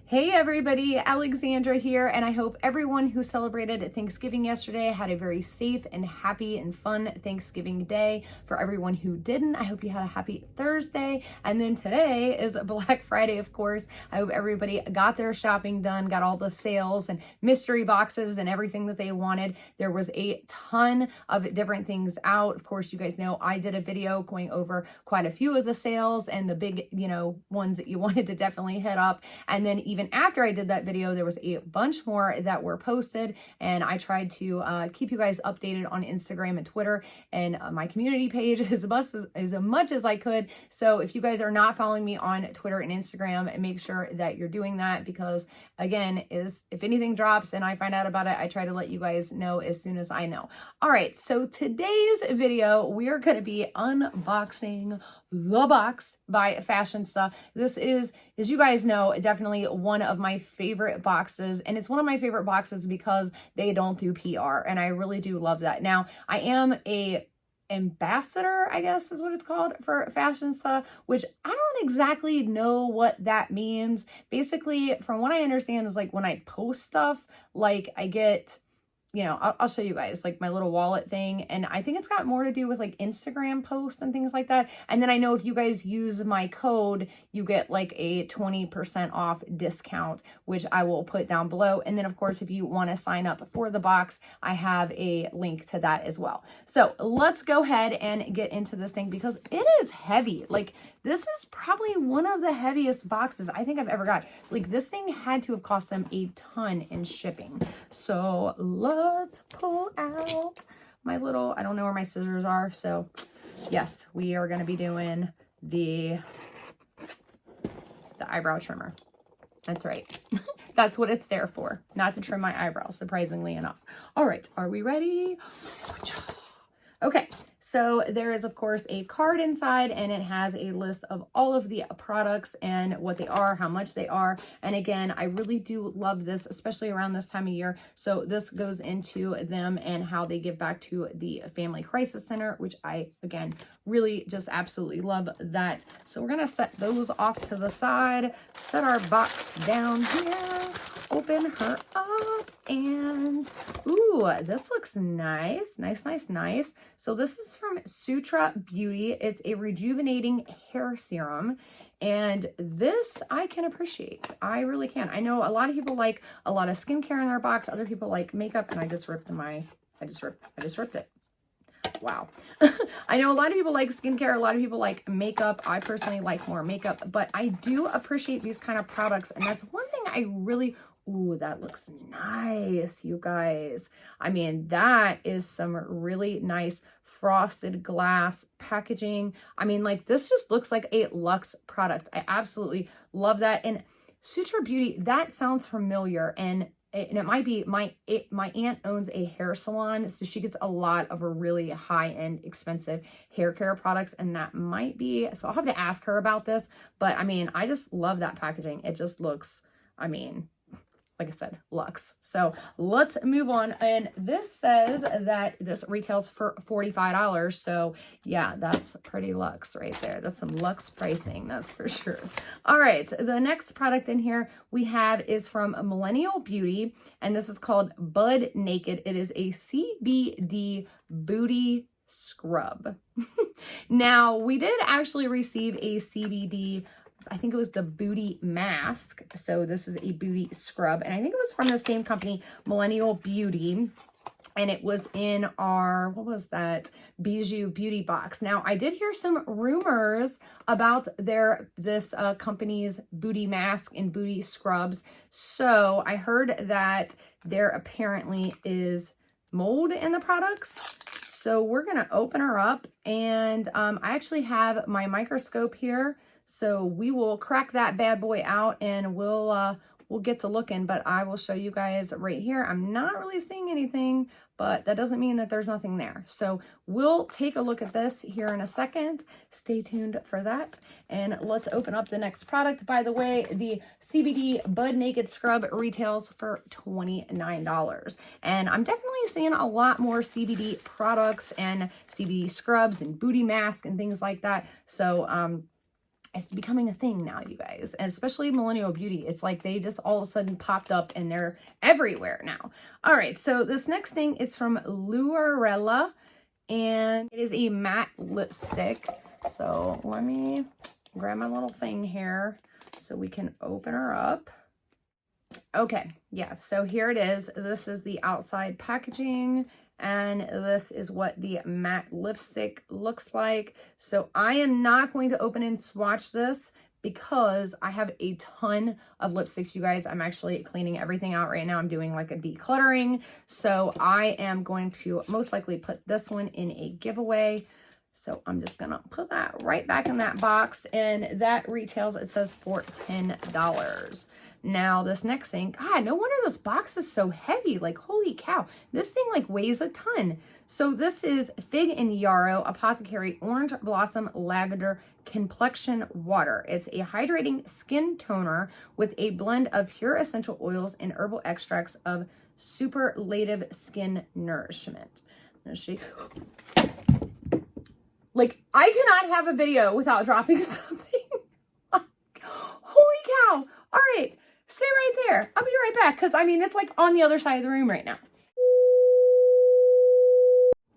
Hey everybody, Alexandra here, and I hope everyone who celebrated Thanksgiving yesterday had a very safe and happy and fun Thanksgiving day. For everyone who didn't, I hope you had a happy Thursday. And then today is Black Friday, of course. I hope everybody got their shopping done, got all the sales and mystery boxes and everything that they wanted. There was a ton of different things out. Of course, you guys know I did a video going over quite a few of the sales and the big, ones that you wanted to definitely hit up. And then even after I did that video, there was a bunch more that were posted, and I tried to keep you guys updated on Instagram and Twitter and my community page as much as I could. So if you guys are not following me on Twitter and Instagram, make sure that you're doing that, because again, if anything drops and I find out about it, I try to let you guys know as soon as I know. All right, so today's video, we are going to be unboxing the box by Fashionsta. This is, as you guys know, definitely one of my favorite boxes, and it's one of my favorite boxes because they don't do PR, and I really do love that. Now, I am a ambassador, I guess is what it's called, for Fashionsta, which I don't exactly know what that means. Basically, from what I understand, is like when I post stuff, like I get, I'll show you guys like my little wallet thing. And I think it's got more to do with like Instagram posts and things like that. And then I know if you guys use my code, you get like a 20% off discount, which I will put down below. And then of course, if you want to sign up for the box, I have a link to that as well. So let's go ahead and get into this thing, because it is heavy. Like, this is probably one of the heaviest boxes I think I've ever got. Like, this thing had to have cost them a ton in shipping. So let's pull out my little, I don't know where my scissors are. So yes, we are going to be doing the eyebrow trimmer. That's right. That's what it's there for. Not to trim my eyebrows, surprisingly enough. All right. Are we ready? Okay. So there is, of course, a card inside, and it has a list of all of the products and what they are, how much they are. And again, I really do love this, especially around this time of year. So this goes into them and how they give back to the Family Crisis Center, which I, again, really just absolutely love that. So we're going to set those off to the side, set our box down here, open her up, and ooh, this looks nice. Nice. So this is from CBD Beauty. It's a rejuvenating hair serum, and this I can appreciate. I really can. I know a lot of people like a lot of skincare in their box. Other people like makeup, and I just ripped it. Wow. I know a lot of people like skincare, a lot of people like makeup. I personally like more makeup, but I do appreciate these kind of products, and that's one thing I really, ooh, that looks nice, you guys. I mean, that is some really nice frosted glass packaging. I mean, like, this just looks like a luxe product. I absolutely love that. And CBD Beauty, that sounds familiar, and it might be, my aunt owns a hair salon, so she gets a lot of really high-end, expensive hair care products, and that might be, so I'll have to ask her about this. But I mean, I just love that packaging. It just looks, I mean, like I said, luxe. So let's move on. And this says that this retails for $45. So yeah, that's pretty luxe right there. That's some luxe pricing, that's for sure. All right, the next product in here we have is from Millennial Beauty, and this is called Bud Naked. It is a CBD Booty Scrub. Now, we did actually receive a CBD, I think it was the booty mask. So this is a booty scrub, and I think it was from the same company, Millennial Beauty, and it was in our, what was that, Bijou Beauty box. Now, I did hear some rumors about this company's booty mask and booty scrubs. So I heard that there apparently is mold in the products. So we're gonna open her up, and I actually have my microscope here. So we will crack that bad boy out, and we'll get to looking, but I will show you guys right here. I'm not really seeing anything, but that doesn't mean that there's nothing there. So we'll take a look at this here in a second. Stay tuned for that. And let's open up the next product. By the way, the CBD Bud Naked Scrub retails for $29. And I'm definitely seeing a lot more CBD products and CBD scrubs and booty masks and things like that. So it's becoming a thing now, you guys, and especially millennial beauty. It's like they just all of a sudden popped up and they're everywhere now. All right, so this next thing is from Luarella, and it is a matte lipstick. So let me grab my little thing here so we can open her up. Okay, yeah, so here it is. This is the outside packaging, and this is what the matte lipstick looks like. So I am not going to open and swatch this because I have a ton of lipsticks, you guys. I'm actually cleaning everything out right now. I'm doing like a decluttering. So I am going to most likely put this one in a giveaway. So I'm just gonna put that right back in that box, and that retails, it says, for $10. Now this next thing, God, no wonder this box is so heavy. Like, holy cow, this thing like weighs a ton. So this is Fig and Yarrow Apothecary Orange Blossom Lavender Complexion Water. It's a hydrating skin toner with a blend of pure essential oils and herbal extracts of superlative skin nourishment. Like, I cannot have a video without dropping something. Holy cow. All right, stay right there. I'll be right back, because, I mean, it's like on the other side of the room right now.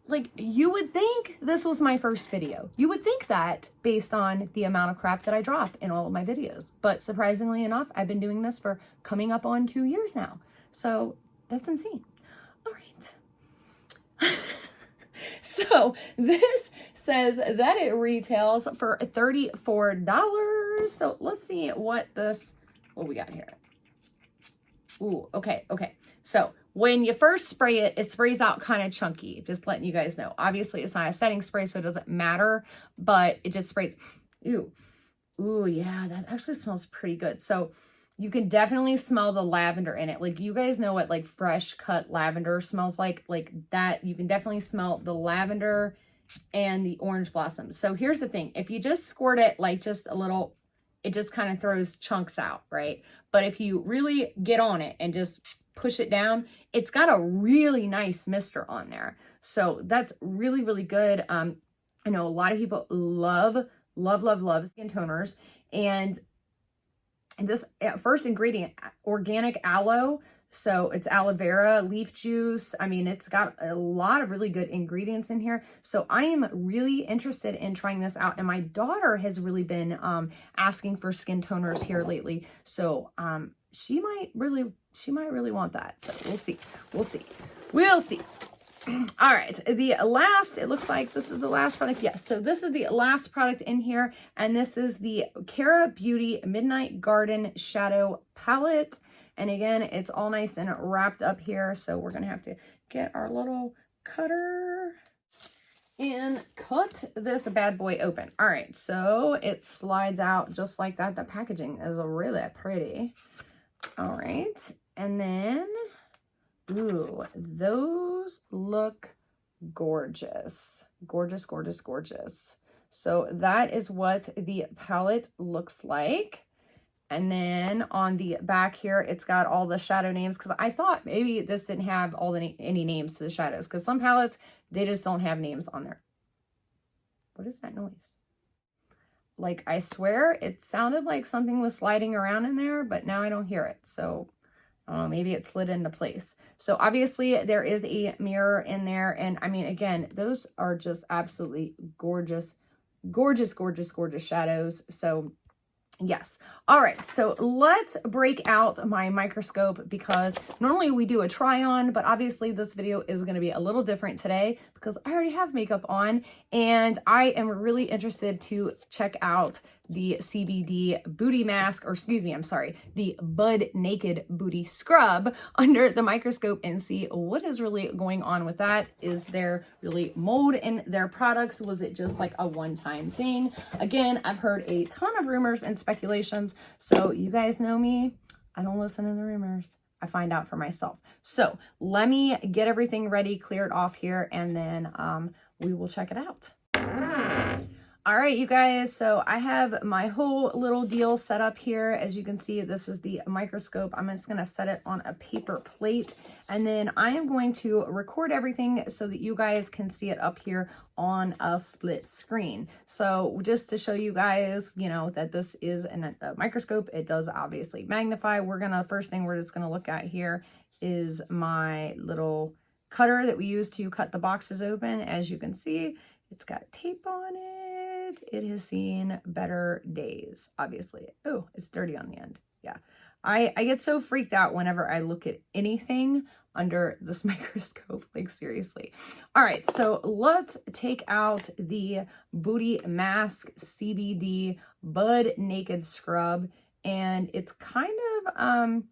Like, you would think this was my first video. You would think that based on the amount of crap that I drop in all of my videos. But surprisingly enough, I've been doing this for coming up on 2 years now. So that's insane. All right. So this says that it retails for $34. So let's see what we got here. Ooh, okay. So when you first spray it, it sprays out kind of chunky, just letting you guys know. Obviously, it's not a setting spray, so it doesn't matter, but it just sprays. Ooh, yeah, that actually smells pretty good. So you can definitely smell the lavender in it. Like, you guys know what like fresh cut lavender smells like that. You can definitely smell the lavender and the orange blossoms. So here's the thing. If you just squirt it like just a little, it just kind of throws chunks out, right? But if you really get on it and just push it down, it's got a really nice mister on there. So that's really, really good. I know a lot of people love skin toners, and this first ingredient, organic aloe. So it's aloe vera, leaf juice. I mean, it's got a lot of really good ingredients in here. So I am really interested in trying this out. And my daughter has really been asking for skin toners here lately. So she might really want that. So we'll see. All right, it looks like this is the last product. Yes, so this is the last product in here, and this is the Cara Beauty Midnight Garden Shadow Palette. And again, it's all nice and wrapped up here, so we're gonna have to get our little cutter and cut this bad boy open. All right, so it slides out just like that. The packaging is really pretty. All right, and then, ooh, those look gorgeous. Gorgeous. So that is what the palette looks like. And then on the back here, it's got all the shadow names, because I thought maybe this didn't have any names to the shadows, because some palettes, they just don't have names on there. What is that noise? Like, I swear it sounded like something was sliding around in there, but now I don't hear it. So maybe it slid into place. So obviously there is a mirror in there. And I mean, again, those are just absolutely gorgeous shadows. So yes. All right. So let's break out my microscope, because normally we do a try on, but obviously this video is going to be a little different today because I already have makeup on, and I am really interested to check out the CBD booty mask, or excuse me, I'm sorry, the Bud Naked Booty Scrub under the microscope and see what is really going on with that. Is there really mold in their products? Was it just like a one-time thing? Again, I've heard a ton of rumors and speculations, so you guys know me. I don't listen to the rumors. I find out for myself. So let me get everything ready, cleared off here, and then we will check it out. All right, you guys, so I have my whole little deal set up here. As you can see, this is the microscope. I'm just gonna set it on a paper plate, and then I am going to record everything so that you guys can see it up here on a split screen. So just to show you guys, you know, that this is a microscope, it does obviously magnify. First thing we're just gonna look at here is my little cutter that we use to cut the boxes open. As you can see, it's got tape on it. It has seen better days, obviously. Oh, it's dirty on the end. Yeah. I get so freaked out whenever I look at anything under this microscope, like seriously. All right, so let's take out the Booty Mask CBD Bud Naked Scrub. And it's kind of,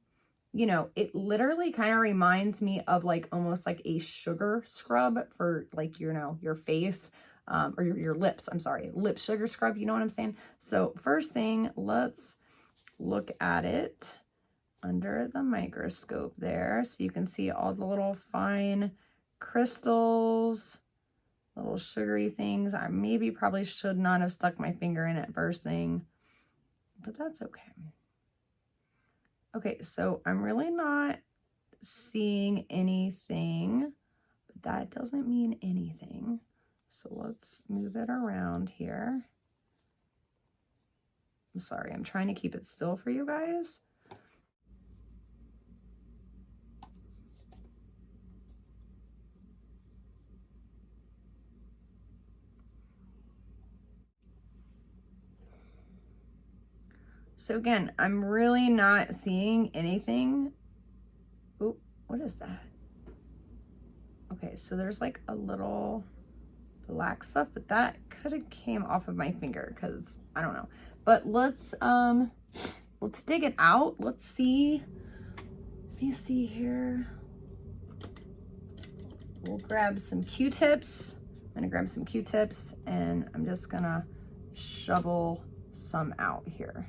you know, it literally kind of reminds me of like almost like a sugar scrub for like, you know, your face. Or your lips, I'm sorry, lip sugar scrub, you know what I'm saying? So first thing, let's look at it under the microscope there. So you can see all the little fine crystals, little sugary things. I probably should not have stuck my finger in it first thing, but that's okay. Okay, so I'm really not seeing anything, but that doesn't mean anything. So let's move it around here. I'm sorry, I'm trying to keep it still for you guys. So again, I'm really not seeing anything. Oh, what is that? Okay, so there's like a little black stuff, but that could have came off of my finger because I don't know. But let's dig it out. Let's see. Let me see here. We'll grab some Q-tips. I'm gonna grab some Q-tips and I'm just gonna shovel some out here.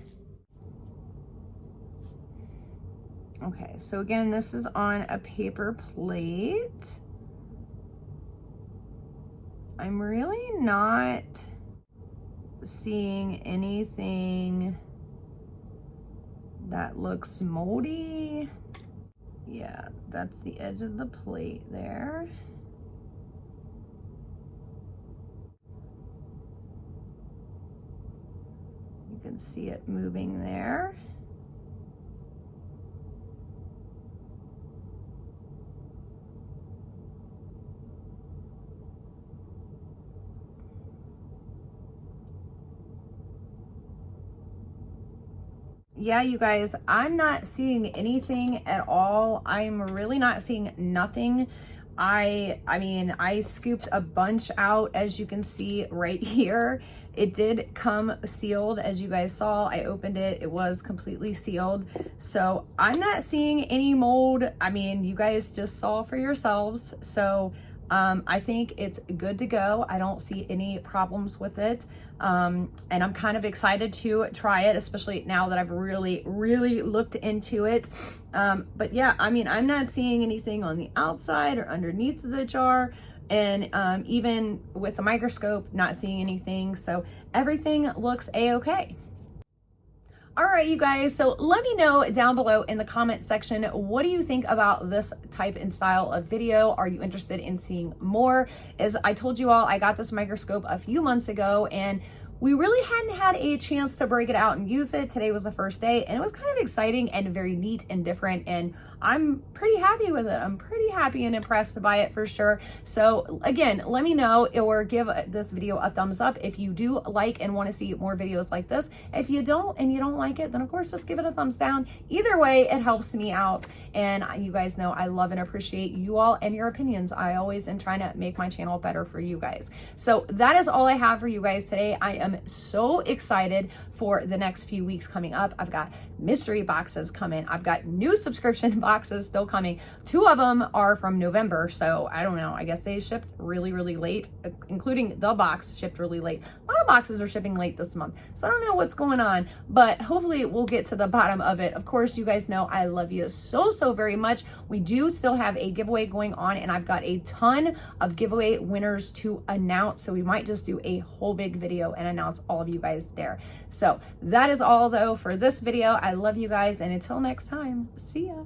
Okay, so again, this is on a paper plate. I'm really not seeing anything that looks moldy. Yeah, that's the edge of the plate there. You can see it moving there. Yeah, you guys, I'm not seeing anything at all. I'm really not seeing nothing. I mean, I scooped a bunch out, as you can see right here. It did come sealed, as you guys saw. I opened it, it was completely sealed. So I'm not seeing any mold. I mean, you guys just saw for yourselves. So I think it's good to go. I don't see any problems with it. And I'm kind of excited to try it, especially now that I've really looked into it. But yeah, I mean, I'm not seeing anything on the outside or underneath the jar. And even with the microscope, not seeing anything. So everything looks a-okay. All right, you guys, so let me know down below in the comment section, what do you think about this type and style of video? Are you interested in seeing more? As I told you all, I got this microscope a few months ago and we really hadn't had a chance to break it out and use it. Today was the first day and it was kind of exciting and very neat and different, and I'm pretty happy with it. I'm pretty happy and impressed by it for sure. So again, let me know or give this video a thumbs up if you do like and want to see more videos like this. If you don't and you don't like it, then of course just give it a thumbs down. Either way, it helps me out, and you guys know I love and appreciate you all and your opinions. I always am trying to make my channel better for you guys. So that is all I have for you guys today. I am so excited for the next few weeks coming up. I've got mystery boxes coming. I've got new subscription boxes still coming. 2 of them are from November, so I don't know. I guess they shipped really late, including the box shipped really late. A lot of boxes are shipping late this month. So I don't know what's going on, but hopefully we'll get to the bottom of it. Of course, you guys know I love you so very much. We do still have a giveaway going on, and I've got a ton of giveaway winners to announce. So we might just do a whole big video and announce all of you guys there. So that is all though for this video. I love you guys, and until next time, see ya.